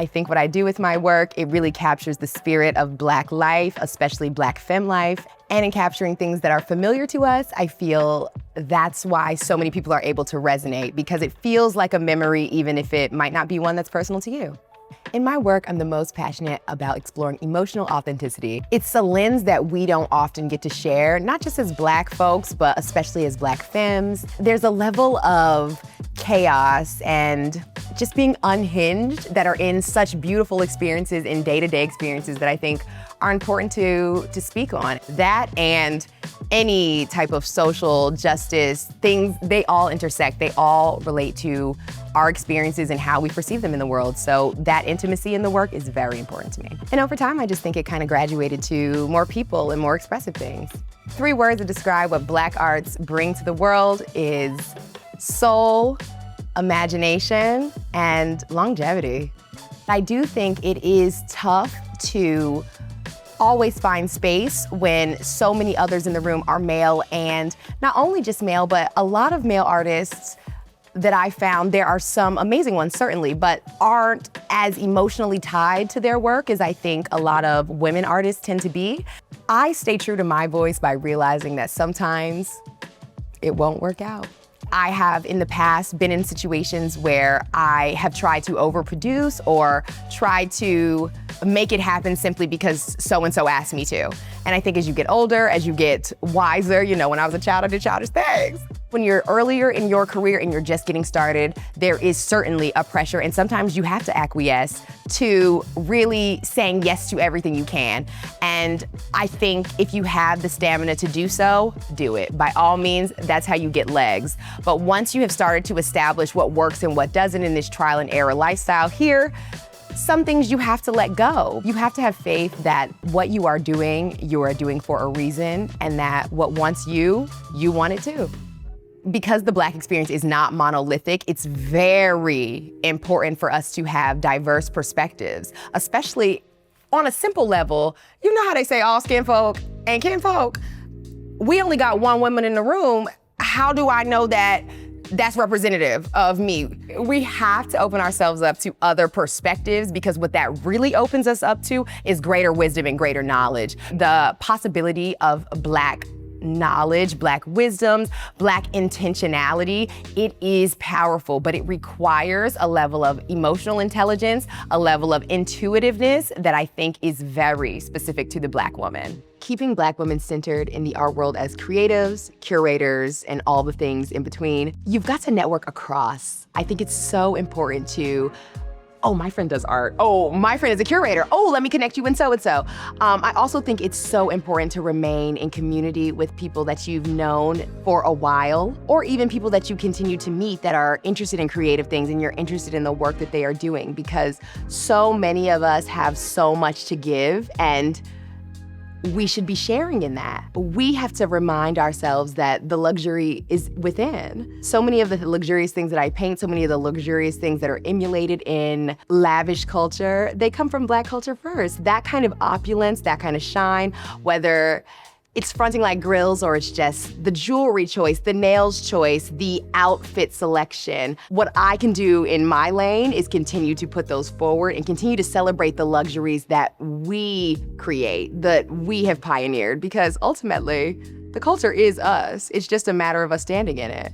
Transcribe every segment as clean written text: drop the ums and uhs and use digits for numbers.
I think what I do with my work, it really captures the spirit of Black life, especially Black femme life. And in capturing things that are familiar to us, I feel that's why so many people are able to resonate, because it feels like a memory, even if it might not be one that's personal to you. In my work, I'm the most passionate about exploring emotional authenticity. It's a lens that we don't often get to share, not just as Black folks, but especially as Black femmes. There's a level of chaos and just being unhinged that are in such beautiful experiences, in day-to-day experiences, that I think are important to speak on. That and any type of social justice things, they all intersect, they all relate to our experiences and how we perceive them in the world. So that intimacy in the work is very important to me. And over time, I just think it kind of graduated to more people and more expressive things. 3 words that describe what Black arts bring to the world is soul, imagination, and longevity. I do think it is tough to always find space when so many others in the room are male, and not only just male, but a lot of male artists that I found, there are some amazing ones certainly, but aren't as emotionally tied to their work as I think a lot of women artists tend to be. I stay true to my voice by realizing that sometimes it won't work out. I have in the past been in situations where I have tried to overproduce or tried to make it happen simply because so-and-so asked me to. And I think as you get older, as you get wiser, you know, when I was a child, I did childish things. When you're earlier in your career and you're just getting started, there is certainly a pressure, and sometimes you have to acquiesce to really saying yes to everything you can. And I think if you have the stamina to do so, do it. By all means, that's how you get legs. But once you have started to establish what works and what doesn't in this trial and error lifestyle here, some things you have to let go. You have to have faith that what you are doing for a reason, and that what wants you want it too. Because the Black experience is not monolithic, it's very important for us to have diverse perspectives, especially on a simple level. You know how they say all skin folk ain't kin folk? We only got one woman in the room. How do I know that that's representative of me? We have to open ourselves up to other perspectives, because what that really opens us up to is greater wisdom and greater knowledge. The possibility of Black knowledge, Black wisdoms, Black intentionality, it is powerful, but it requires a level of emotional intelligence, a level of intuitiveness that I think is very specific to the Black woman. Keeping Black women centered in the art world as creatives, curators, and all the things in between, you've got to network across. I think it's so important to, oh, my friend does art. Oh, my friend is a curator. Oh, let me connect you and so-and-so. I also think it's so important to remain in community with people that you've known for a while, or even people that you continue to meet that are interested in creative things and you're interested in the work that they are doing, because so many of us have so much to give, and we should be sharing in that. We have to remind ourselves that the luxury is within. So many of the luxurious things that I paint, so many of the luxurious things that are emulated in lavish culture, they come from Black culture first. That kind of opulence, that kind of shine, whether it's fronting like grills or it's just the jewelry choice, the nails choice, the outfit selection. What I can do in my lane is continue to put those forward and continue to celebrate the luxuries that we create, that we have pioneered, because ultimately, the culture is us. It's just a matter of us standing in it.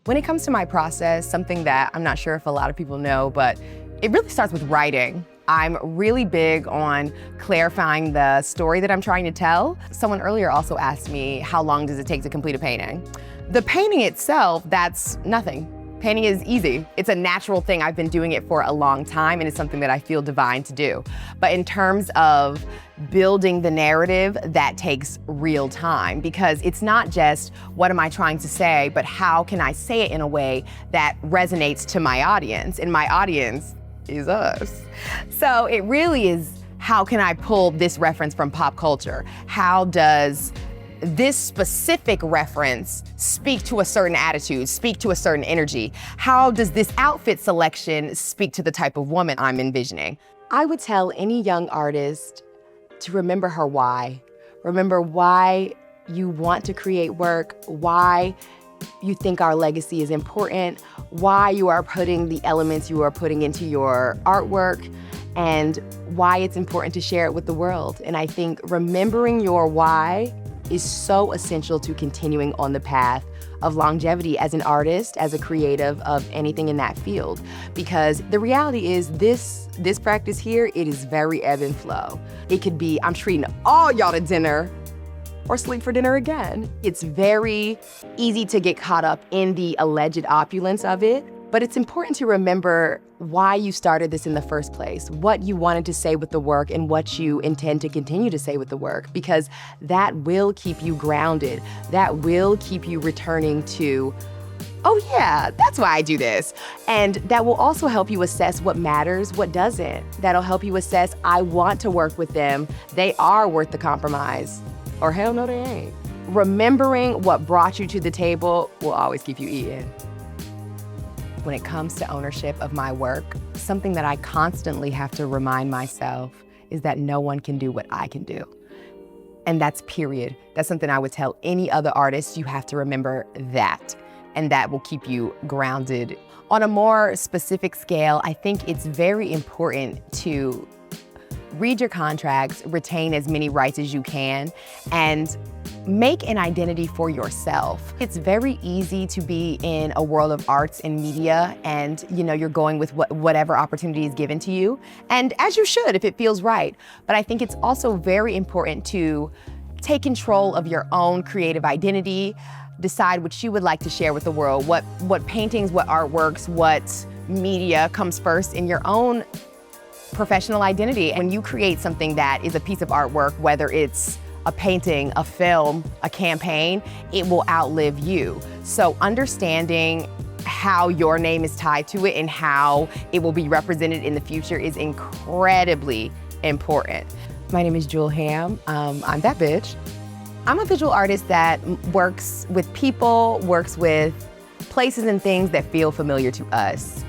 When it comes to my process, something that I'm not sure if a lot of people know, but it really starts with writing. I'm really big on clarifying the story that I'm trying to tell. Someone earlier also asked me, how long does it take to complete a painting? The painting itself, that's nothing. Painting is easy. It's a natural thing. I've been doing it for a long time, and it's something that I feel divine to do. But in terms of building the narrative, that takes real time, because it's not just what am I trying to say, but how can I say it in a way that resonates to my audience? And my audience is us. So it really is, how can I pull this reference from pop culture? How does this specific reference speak to a certain attitude, speak to a certain energy? How does this outfit selection speak to the type of woman I'm envisioning? I would tell any young artist to remember her why. Remember why you want to create work, why you think our legacy is important, why you are putting the elements you are putting into your artwork, and why it's important to share it with the world. And I think remembering your why is so essential to continuing on the path of longevity as an artist, as a creative of anything in that field. Because the reality is this practice here, it is very ebb and flow. It could be, I'm treating all y'all to dinner, or sleep for dinner again. It's very easy to get caught up in the alleged opulence of it, but it's important to remember why you started this in the first place, what you wanted to say with the work and what you intend to continue to say with the work, because that will keep you grounded. That will keep you returning to, oh yeah, that's why I do this. And that will also help you assess what matters, what doesn't. That'll help you assess, I want to work with them. They are worth the compromise. Or hell no, they ain't. Remembering what brought you to the table will always keep you eating. When it comes to ownership of my work, something that I constantly have to remind myself is that no one can do what I can do. And that's period. That's something I would tell any other artist. You have to remember that, and that will keep you grounded. On a more specific scale, I think it's very important to read your contracts, retain as many rights as you can, and make an identity for yourself. It's very easy to be in a world of arts and media and you're going with whatever opportunity is given to you, and as you should if it feels right. But I think it's also very important to take control of your own creative identity, decide what you would like to share with the world, what paintings, what artworks, what media comes first in your own professional identity. When you create something that is a piece of artwork, whether it's a painting, a film, a campaign, it will outlive you. So understanding how your name is tied to it and how it will be represented in the future is incredibly important. My name is Jewel Hamm. I'm that bitch. I'm a visual artist that works with people, works with places and things that feel familiar to us.